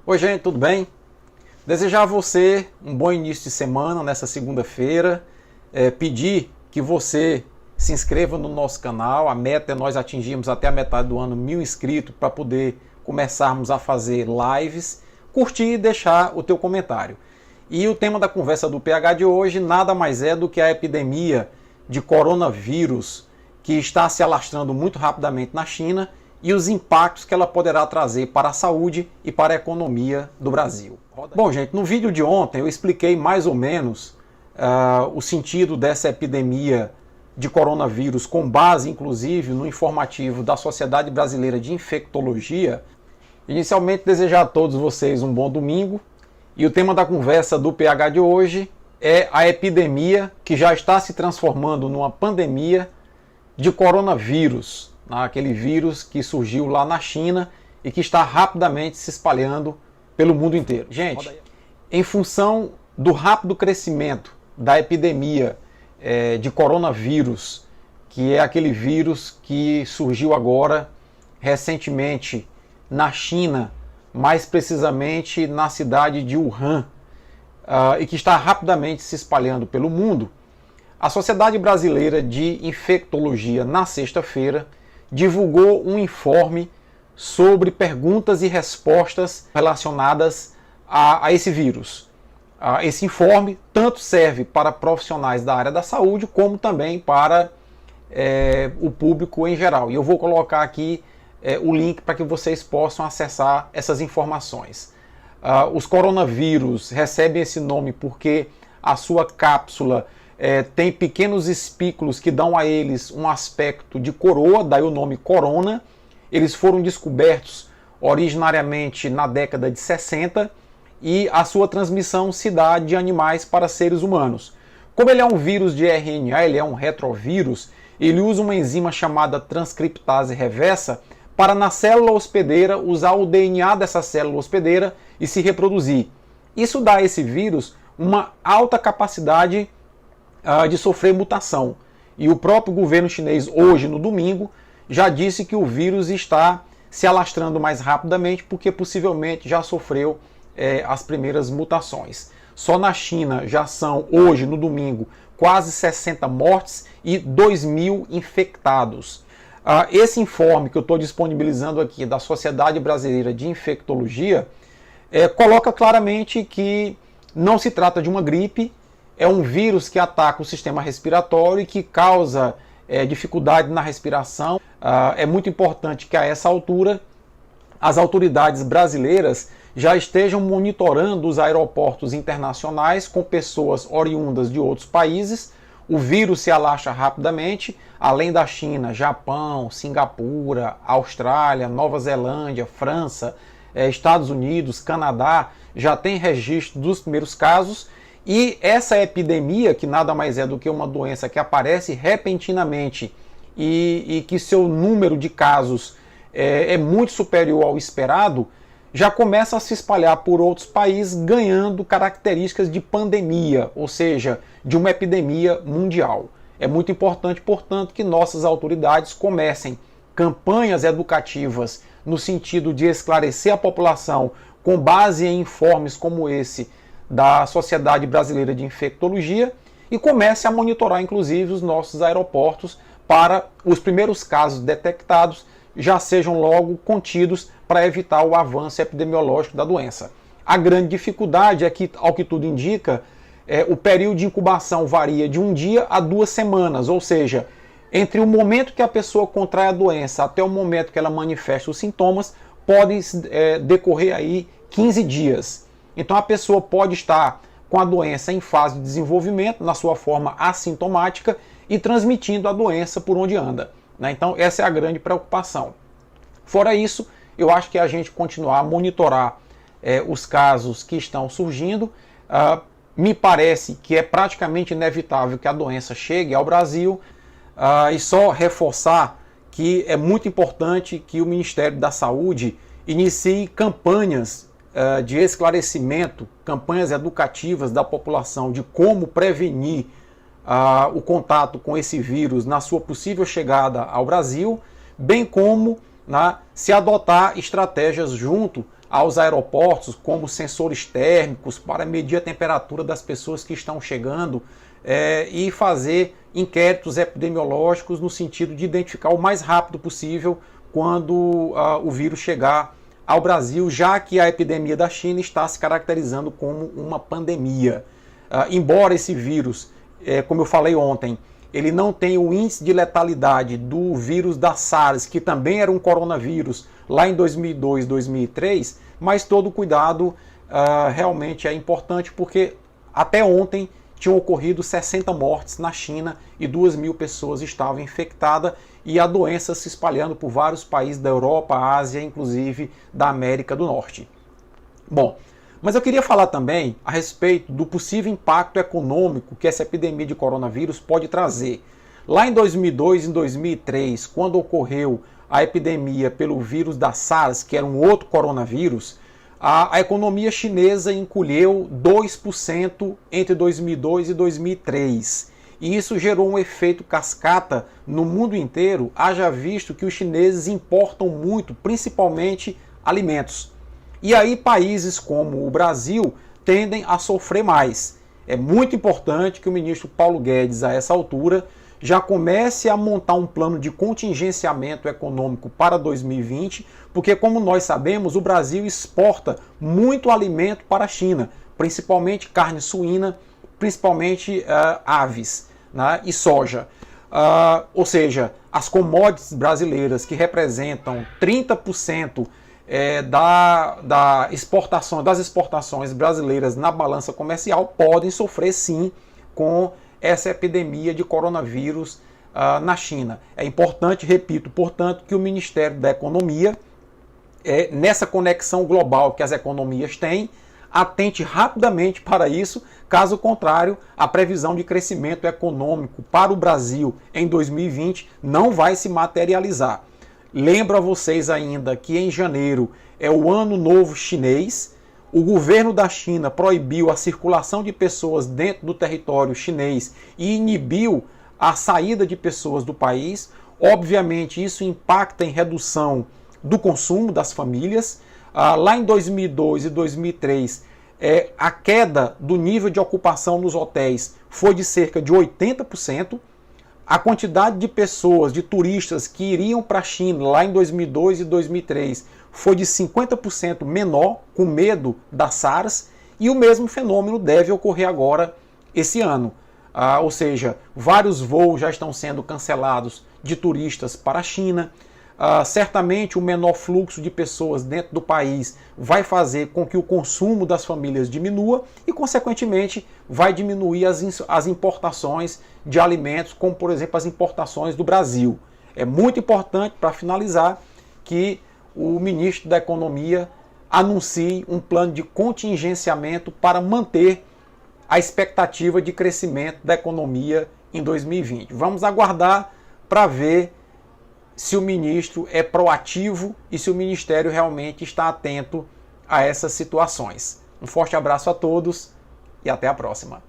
Oi gente, tudo bem? Desejar a você um bom início de semana nessa segunda-feira. Pedir que você se inscreva no nosso canal. A meta é nós atingirmos até a metade do ano 1.000 inscritos para poder começarmos a fazer lives. Curtir e deixar o teu comentário. E o tema da conversa do PH de hoje nada mais é do que a epidemia de coronavírus que está se alastrando muito rapidamente na China e os impactos que ela poderá trazer para a saúde e para a economia do Brasil. Bom, gente, no vídeo de ontem eu expliquei mais ou menos o sentido dessa epidemia de coronavírus, com base inclusive no informativo da Sociedade Brasileira de Infectologia. Inicialmente, desejar a todos vocês um bom domingo. E o tema da conversa do PH de hoje é a epidemia que já está se transformando numa pandemia de coronavírus, aquele vírus que surgiu lá na China e que está rapidamente se espalhando pelo mundo inteiro. Gente, em função do rápido crescimento da epidemia de coronavírus, que é aquele vírus que surgiu agora recentemente na China, mais precisamente na cidade de Wuhan, e que está rapidamente se espalhando pelo mundo, a Sociedade Brasileira de Infectologia, na sexta-feira, divulgou um informe sobre perguntas e respostas relacionadas a esse vírus. Esse informe tanto serve para profissionais da área da saúde, como também para o público em geral. E eu vou colocar aqui o link para que vocês possam acessar essas informações. Os coronavírus recebem esse nome porque a sua cápsula tem pequenos espículos que dão a eles um aspecto de coroa, daí o nome corona. Eles foram descobertos originariamente na década de 60 e a sua transmissão se dá de animais para seres humanos. Como ele é um vírus de RNA, ele é um retrovírus, ele usa uma enzima chamada transcriptase reversa para na célula hospedeira usar o DNA dessa célula hospedeira e se reproduzir. Isso dá a esse vírus uma alta capacidade de sofrer mutação. E o próprio governo chinês, hoje no domingo, já disse que o vírus está se alastrando mais rapidamente porque possivelmente já sofreu as primeiras mutações. Só na China já são, hoje no domingo, quase 60 mortes e 2.000 infectados. Esse informe que eu estou disponibilizando aqui da Sociedade Brasileira de Infectologia coloca claramente que não se trata de uma gripe, é um vírus que ataca o sistema respiratório e que causa dificuldade na respiração. É muito importante que a essa altura as autoridades brasileiras já estejam monitorando os aeroportos internacionais com pessoas oriundas de outros países. O vírus se alastra rapidamente, além da China, Japão, Singapura, Austrália, Nova Zelândia, França, Estados Unidos, Canadá, já tem registro dos primeiros casos. E essa epidemia, que nada mais é do que uma doença que aparece repentinamente e que seu número de casos é muito superior ao esperado, já começa a se espalhar por outros países, ganhando características de pandemia, ou seja, de uma epidemia mundial. É muito importante, portanto, que nossas autoridades comecem campanhas educativas no sentido de esclarecer a população com base em informes como esse da Sociedade Brasileira de Infectologia e comece a monitorar, inclusive, os nossos aeroportos para os primeiros casos detectados já sejam logo contidos para evitar o avanço epidemiológico da doença. A grande dificuldade é que, ao que tudo indica, o período de incubação varia de 1 dia a 2 semanas, ou seja, entre o momento que a pessoa contrai a doença até o momento que ela manifesta os sintomas, pode decorrer aí 15 dias. Então a pessoa pode estar com a doença em fase de desenvolvimento, na sua forma assintomática, e transmitindo a doença por onde anda. Então essa é a grande preocupação. Fora isso, eu acho que a gente continuar a monitorar os casos que estão surgindo. Me parece que é praticamente inevitável que a doença chegue ao Brasil. E só reforçar que é muito importante que o Ministério da Saúde inicie campanhas de esclarecimento, campanhas educativas da população de como prevenir o contato com esse vírus na sua possível chegada ao Brasil, bem como se adotar estratégias junto aos aeroportos, como sensores térmicos, para medir a temperatura das pessoas que estão chegando e fazer inquéritos epidemiológicos no sentido de identificar o mais rápido possível quando o vírus chegar ao Brasil, já que a epidemia da China está se caracterizando como uma pandemia. Embora esse vírus, como eu falei ontem, ele não tem o índice de letalidade do vírus da SARS, que também era um coronavírus lá em 2002, 2003, mas todo cuidado realmente é importante, porque até ontem tinham ocorrido 60 mortes na China e 2.000 pessoas estavam infectadas e a doença se espalhando por vários países da Europa, Ásia, inclusive da América do Norte. Bom, mas eu queria falar também a respeito do possível impacto econômico que essa epidemia de coronavírus pode trazer. Lá em 2002 e 2003, quando ocorreu a epidemia pelo vírus da SARS, que era um outro coronavírus, a economia chinesa encolheu 2% entre 2002 e 2003. E isso gerou um efeito cascata no mundo inteiro, haja visto que os chineses importam muito, principalmente alimentos. E aí países como o Brasil tendem a sofrer mais. É muito importante que o ministro Paulo Guedes, a essa altura, já comece a montar um plano de contingenciamento econômico para 2020, porque, como nós sabemos, o Brasil exporta muito alimento para a China, principalmente carne suína, principalmente aves, né, e soja. Ou seja, as commodities brasileiras, que representam 30% das exportações brasileiras na balança comercial, podem sofrer sim com essa epidemia de coronavírus na China. É importante, repito, portanto, que o Ministério da Economia, nessa conexão global que as economias têm, atente rapidamente para isso, caso contrário, a previsão de crescimento econômico para o Brasil em 2020 não vai se materializar. Lembro a vocês ainda que em janeiro é o Ano Novo Chinês. O governo da China proibiu a circulação de pessoas dentro do território chinês e inibiu a saída de pessoas do país. Obviamente, isso impacta em redução do consumo das famílias. Lá em 2002 e 2003, a queda do nível de ocupação nos hotéis foi de cerca de 80%. A quantidade de pessoas, de turistas que iriam para a China lá em 2002 e 2003 foi de 50% menor, com medo da SARS, e o mesmo fenômeno deve ocorrer agora esse ano. Ou seja, vários voos já estão sendo cancelados de turistas para a China. Certamente o menor fluxo de pessoas dentro do país vai fazer com que o consumo das famílias diminua e, consequentemente, vai diminuir as importações de alimentos, como, por exemplo, as importações do Brasil. É muito importante, para finalizar, que o ministro da Economia anuncie um plano de contingenciamento para manter a expectativa de crescimento da economia em 2020. Vamos aguardar para ver se o ministro é proativo e se o ministério realmente está atento a essas situações. Um forte abraço a todos e até a próxima.